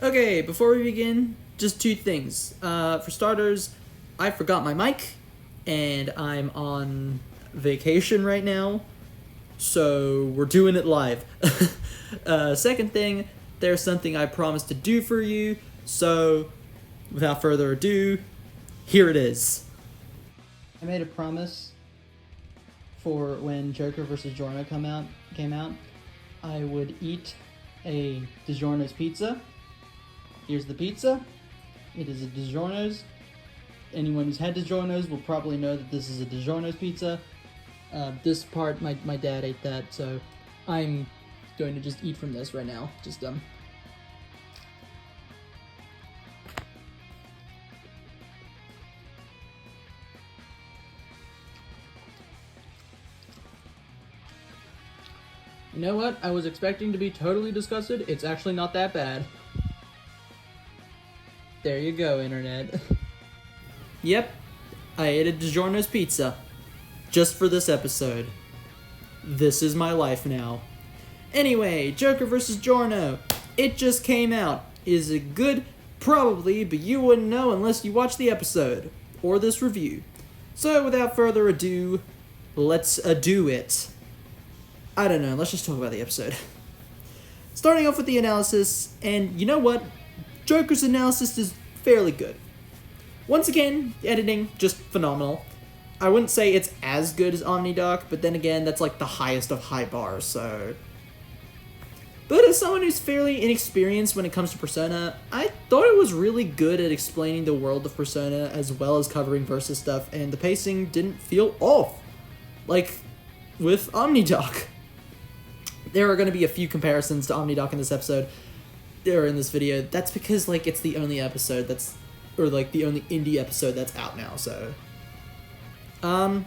Okay, before we begin, just two things. For starters, I forgot my mic, and I'm on vacation right now, so we're doing it live. Second thing, there's something I promised to do for you, so without further ado, here it is. I made a promise for when Joker vs. Giorno came out, I would eat a DiGiorno's pizza. Here's the pizza. It is a DiGiorno's. Anyone who's had DiGiorno's will probably know that this is a DiGiorno's pizza. This part, my dad ate that, so I'm going to just eat from this right now. You know what? I was expecting to be totally disgusted. It's actually not that bad. There you go, internet. Yep, I ate a DiGiorno's pizza. Just for this episode. This is my life now. Anyway, Joker vs. Giorno. It just came out. Is it good? Probably, but you wouldn't know unless you watched the episode. Or this review. So, without further ado, let's do it. I don't know, let's just talk about the episode. Starting off with the analysis, and you know what? Joker's analysis is fairly good. Once again, the editing, just phenomenal. I wouldn't say it's as good as Omnidoc, but then again, that's like the highest of high bars, so... But as someone who's fairly inexperienced when it comes to Persona, I thought it was really good at explaining the world of Persona as well as covering Versus stuff, and the pacing didn't feel off. Like, with Omnidoc. There are going to be a few comparisons to Omnidoc in this episode, or in this video. That's because, like, it's the only episode that's, or, like, the only indie episode that's out now, so. But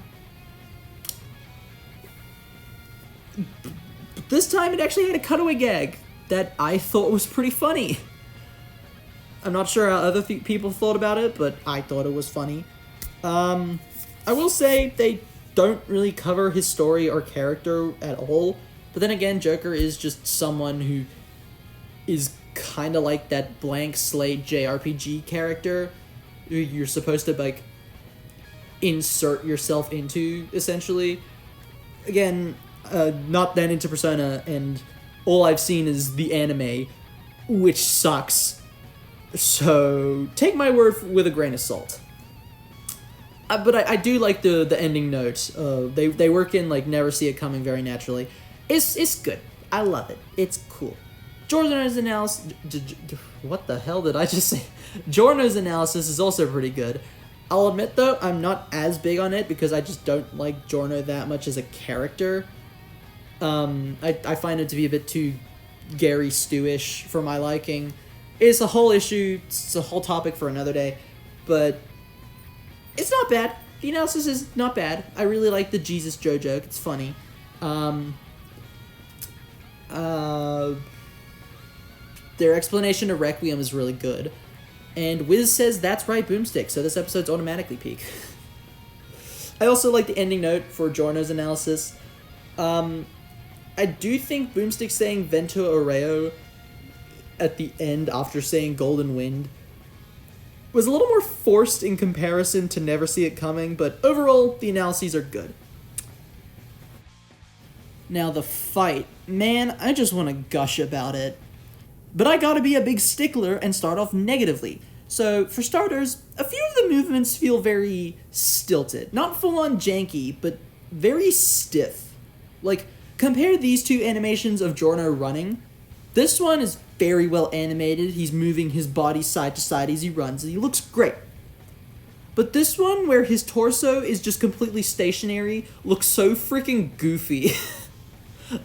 this time it actually had a cutaway gag that I thought was pretty funny. I'm not sure how other people thought about it, but I thought it was funny. I will say they don't really cover his story or character at all, but then again, Joker is just someone who is kind of like that blank slate JRPG character who you're supposed to, like, insert yourself into, essentially. Again, not that into Persona, and all I've seen is the anime, which sucks. So, take my word with a grain of salt. But I do like the ending note. They work in, like, never see it coming very naturally. It's good. I love it. It's cool. Giorno's analysis... What the hell did I just say? Giorno's analysis is also pretty good. I'll admit, though, I'm not as big on it because I just don't like Giorno that much as a character. I find him to be a bit too Gary Stu-ish for my liking. It's a whole issue. It's a whole topic for another day. But it's not bad. The analysis is not bad. I really like the Jesus Joe joke. It's funny. Their explanation of Requiem is really good. And Wiz says, that's right, Boomstick, so this episode's automatically peak. I also like the ending note for Giorno's analysis. I do think Boomstick saying Vento Oreo at the end after saying Golden Wind was a little more forced in comparison to Never See It Coming, but overall, the analyses are good. Now the fight. Man, I just want to gush about it. But I gotta be a big stickler and start off negatively. So, for starters, a few of the movements feel very stilted. Not full-on janky, but very stiff. Like, compare these two animations of Giorno running. This one is very well animated. He's moving his body side to side as he runs, and he looks great. But this one, where his torso is just completely stationary, looks so freaking goofy.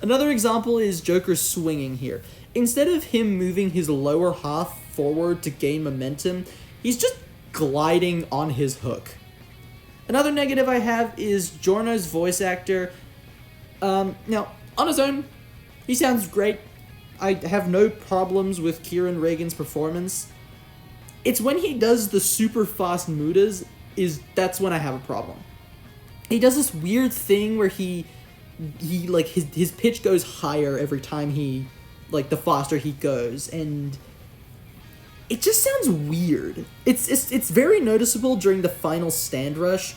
Another example is Joker swinging here. Instead of him moving his lower half forward to gain momentum, he's just gliding on his hook. Another negative I have is Giorno's voice actor. Now, on his own, he sounds great. I have no problems with Kieran Regan's performance. It's when he does the super fast mudas, that's when I have a problem. He does this weird thing where he like his pitch goes higher every time he, like, the faster he goes, and it just sounds weird. It's very noticeable during the final stand rush,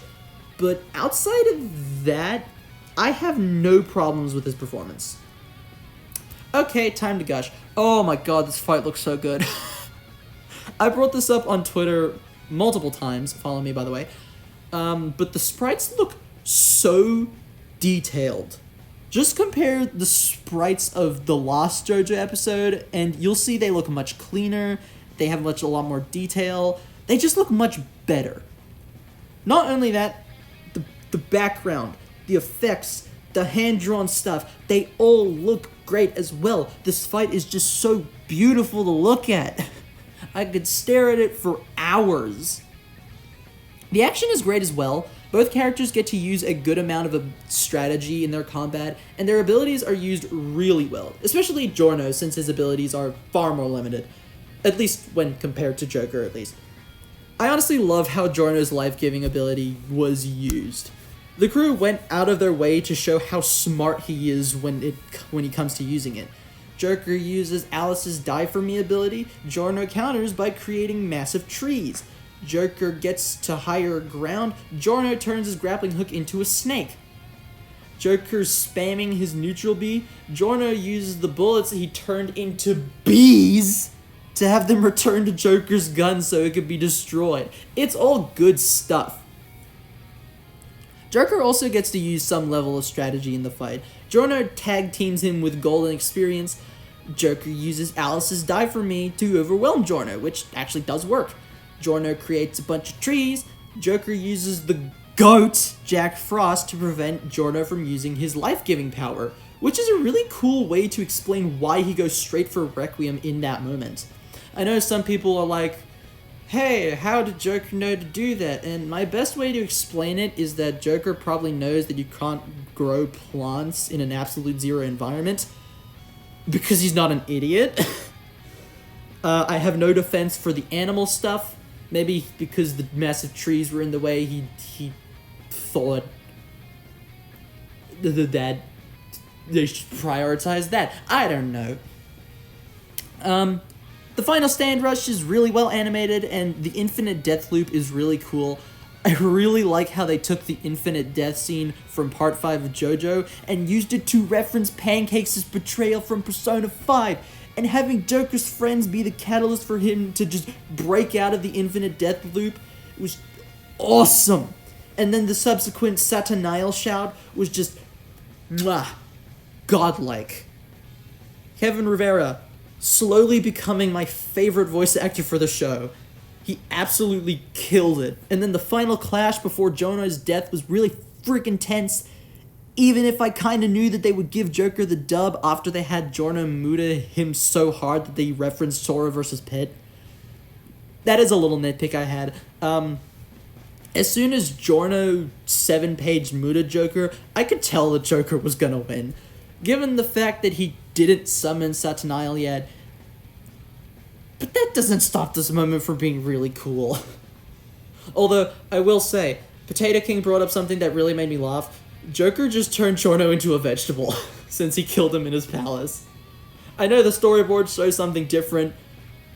but outside of that, I have no problems with his performance. Okay, time to gush. Oh my god, this fight looks so good. I brought this up on Twitter multiple times, follow me by the way, but the sprites look so detailed. Just compare the sprites of the last JoJo episode, and you'll see they look much cleaner, they have a lot more detail, they just look much better. Not only that, the background, the effects, the hand-drawn stuff, they all look great as well. This fight is just so beautiful to look at. I could stare at it for hours. The action is great as well. Both characters get to use a good amount of a strategy in their combat, and their abilities are used really well, especially Giorno, since his abilities are far more limited, at least when compared to Joker at least. I honestly love how Giorno's life-giving ability was used. The crew went out of their way to show how smart he is when he comes to using it. Joker uses Alice's Die For Me ability, Giorno counters by creating massive trees. Joker gets to higher ground, Giorno turns his grappling hook into a snake. Joker's spamming his neutral bee, Giorno uses the bullets he turned into bees to have them return to Joker's gun so it could be destroyed. It's all good stuff. Joker also gets to use some level of strategy in the fight. Giorno tag teams him with golden experience. Joker uses Alice's Die For Me to overwhelm Giorno, which actually does work. Giorno creates a bunch of trees. Joker uses the GOAT, Jack Frost, to prevent Giorno from using his life-giving power, which is a really cool way to explain why he goes straight for Requiem in that moment. I know some people are like, hey, how did Joker know to do that? And my best way to explain it is that Joker probably knows that you can't grow plants in an absolute zero environment because he's not an idiot. I have no defense for the animal stuff. Maybe because the massive trees were in the way, he thought that they should prioritize that. I don't know. The final stand rush is really well animated, and the infinite death loop is really cool. I really like how they took the infinite death scene from Part 5 of JoJo and used it to reference Pancakes' betrayal from Persona 5, and having Joker's friends be the catalyst for him to just break out of the infinite death loop was awesome. And then the subsequent Sataniel shout was just godlike. Kevin Rivera, slowly becoming my favorite voice actor for the show. He absolutely killed it. And then the final clash before Giorno's death was really freaking tense, even if I kinda knew that they would give Joker the dub after they had Giorno Muda him so hard that they referenced Sora vs. Pit. That is a little nitpick I had. As soon as Giorno 7-page Muda Joker, I could tell the Joker was gonna win. Given the fact that he didn't summon Sataniel yet, but that doesn't stop this moment from being really cool. Although, I will say, Potato King brought up something that really made me laugh. Joker just turned Giorno into a vegetable, since he killed him in his palace. I know the storyboard shows something different,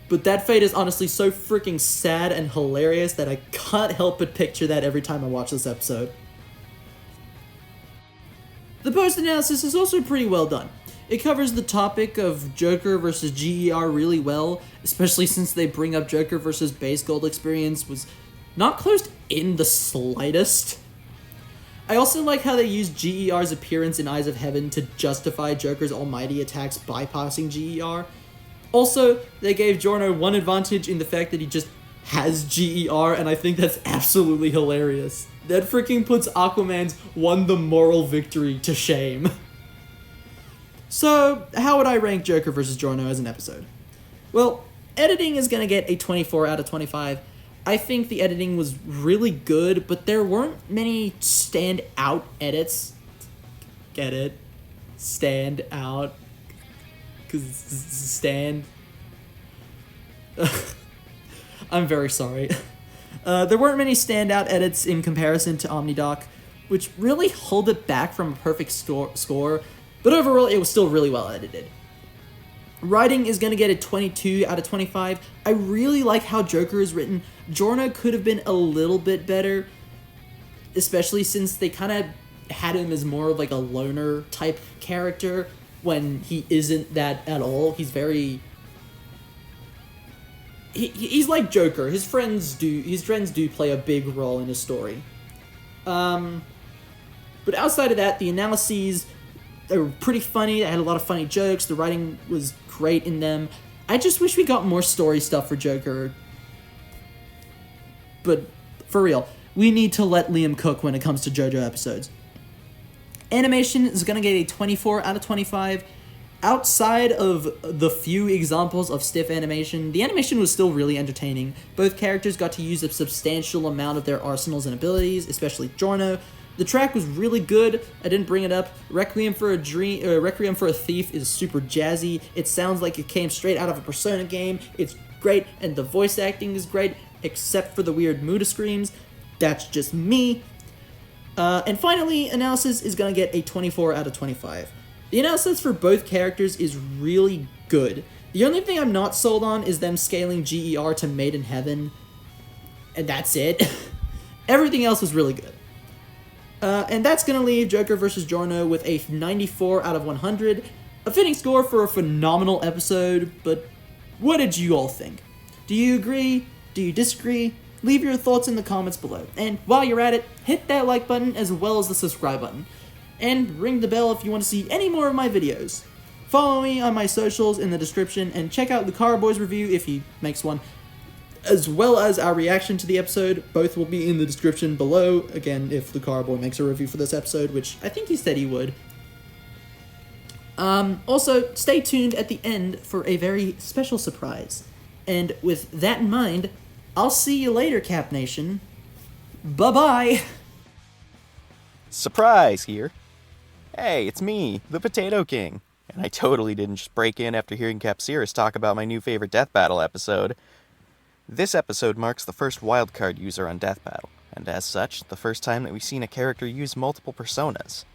but that fate is honestly so freaking sad and hilarious that I can't help but picture that every time I watch this episode. The post-analysis is also pretty well done. It covers the topic of Joker versus GER really well, especially since they bring up Joker versus Base Gold Experience was not closed in the slightest. I also like how they used GER's appearance in Eyes of Heaven to justify Joker's almighty attacks bypassing GER. Also, they gave Giorno one advantage in the fact that he just has GER, and I think that's absolutely hilarious. That freaking puts Aquaman's won the moral victory to shame. So, how would I rank Joker vs. Giorno as an episode? Well, editing is gonna get a 24 out of 25. I think the editing was really good, but there weren't many stand-out edits. Get it? Stand out. 'Cause stand. I'm very sorry. There weren't many standout edits in comparison to OmniDoc, which really hold it back from a perfect score, but overall it was still really well edited. Writing is going to get a 22 out of 25. I really like how Joker is written. Giorno could have been a little bit better, especially since they kind of had him as more of like a loner type character when he isn't that at all. He's very... He's like Joker. His friends do play a big role in his story. But outside of that, the analyses, they were pretty funny. They had a lot of funny jokes. The writing was great in them. I just wish we got more story stuff for Joker. But for real, we need to let Liam cook when it comes to JoJo episodes. Animation is going to get a 24 out of 25. Outside of the few examples of stiff animation, the animation was still really entertaining. Both characters got to use a substantial amount of their arsenals and abilities, especially Giorno. The track was really good. I didn't bring it up. Requiem for a Thief is super jazzy. It sounds like it came straight out of a Persona game. It's great, and the voice acting is great, except for the weird Muda screams. That's just me. And finally, analysis is going to get a 24 out of 25. The analysis for both characters is really good. The only thing I'm not sold on is them scaling GER to Made in Heaven, and that's it. Everything else was really good. And that's going to leave Joker vs. Giorno with a 94 out of 100. A fitting score for a phenomenal episode, but what did you all think? Do you agree? Do you disagree? Leave your thoughts in the comments below. And while you're at it, hit that like button as well as the subscribe button. And ring the bell if you want to see any more of my videos. Follow me on my socials in the description, and check out Lucariboi's review if he makes one, as well as our reaction to the episode. Both will be in the description below, again, if Lucariboi makes a review for this episode, which I think he said he would. Also, stay tuned at the end for a very special surprise. And with that in mind, I'll see you later, Cap Nation. Bye-bye! Surprise here. Hey, it's me, the Potato King. And I totally didn't just break in after hearing Capcirus talk about my new favorite Death Battle episode. This episode marks the first wildcard user on Death Battle, and as such, the first time that we've seen a character use multiple personas.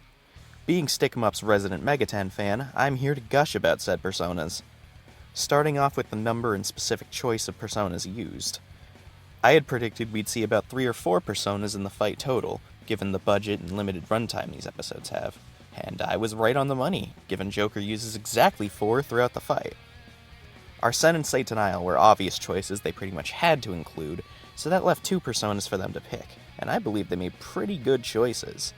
Being Stick 'em Up's resident Megaten fan, I'm here to gush about said personas. Starting off with the number and specific choice of personas used. I had predicted we'd see about 3 or 4 personas in the fight total, given the budget and limited runtime these episodes have. And I was right on the money, given Joker uses exactly 4 throughout the fight. Arsene and Sataniel were obvious choices they pretty much had to include, so that left 2 personas for them to pick, and I believe they made pretty good choices.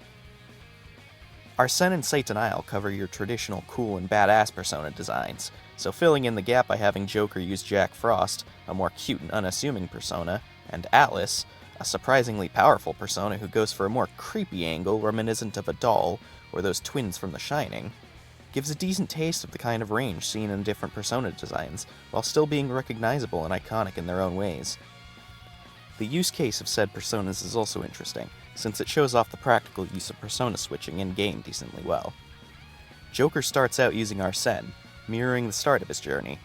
Arsene and Sataniel cover your traditional cool and badass persona designs, so filling in the gap by having Joker use Jack Frost, a more cute and unassuming persona, and Atlas, a surprisingly powerful persona who goes for a more creepy angle reminiscent of a doll, or those twins from The Shining, gives a decent taste of the kind of range seen in different persona designs, while still being recognizable and iconic in their own ways. The use case of said personas is also interesting, since it shows off the practical use of persona switching in-game decently well. Joker starts out using Arsene, mirroring the start of his journey.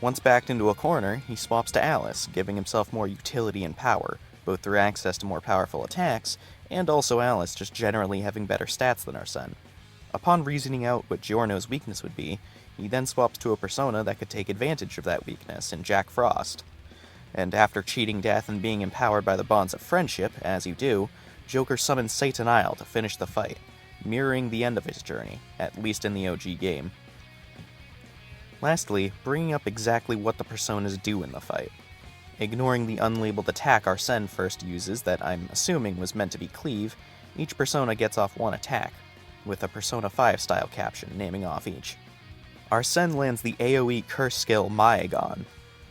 Once backed into a corner, he swaps to Alice, giving himself more utility and power, both through access to more powerful attacks, and also Alice just generally having better stats than Arsene. Upon reasoning out what Giorno's weakness would be, he then swaps to a persona that could take advantage of that weakness in Jack Frost. And after cheating death and being empowered by the bonds of friendship, as you do, Joker summons Sataniel to finish the fight, mirroring the end of his journey, at least in the OG game. Lastly, bringing up exactly what the personas do in the fight. Ignoring the unlabeled attack Arsene first uses that I'm assuming was meant to be cleave, each persona gets off 1 attack, with a Persona 5 style caption naming off each. Arsene lands the AoE curse skill Maegon,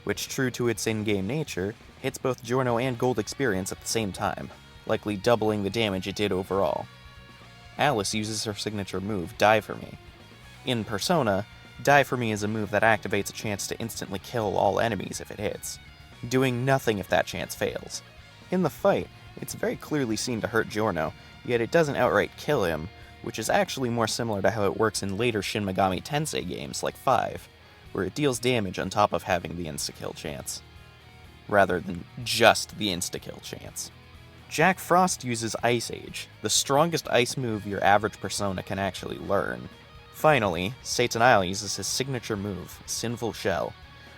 which, true to its in-game nature, hits both Giorno and Gold Experience at the same time, likely doubling the damage it did overall. Alice uses her signature move, Die For Me. In Persona, Die For Me is a move that activates a chance to instantly kill all enemies if it hits, doing nothing if that chance fails. In the fight, it's very clearly seen to hurt Giorno, yet it doesn't outright kill him, which is actually more similar to how it works in later Shin Megami Tensei games like 5, where it deals damage on top of having the insta-kill chance, rather than just the insta-kill chance. Jack Frost uses Ice Age, the strongest ice move your average persona can actually learn. Finally, Satanile uses his signature move, Sinful Shell.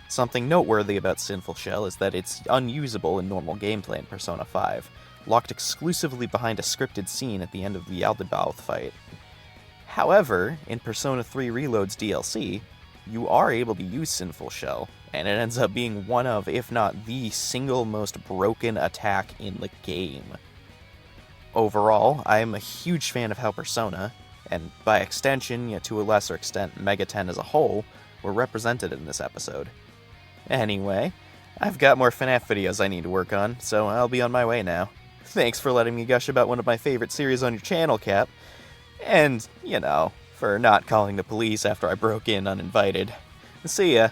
Something noteworthy about Sinful Shell is that it's unusable in normal gameplay in Persona 5, locked exclusively behind a scripted scene at the end of the Aldebaoth fight. However, in Persona 3 Reload's DLC, you are able to use Sinful Shell, and it ends up being one of, if not the single most broken attack in the game. Overall, I am a huge fan of how Persona, and by extension, yet to a lesser extent, Mega 10 as a whole, were represented in this episode. Anyway, I've got more FNAF videos I need to work on, so I'll be on my way now. Thanks for letting me gush about one of my favorite series on your channel, Cap. And, for not calling the police after I broke in uninvited. See ya.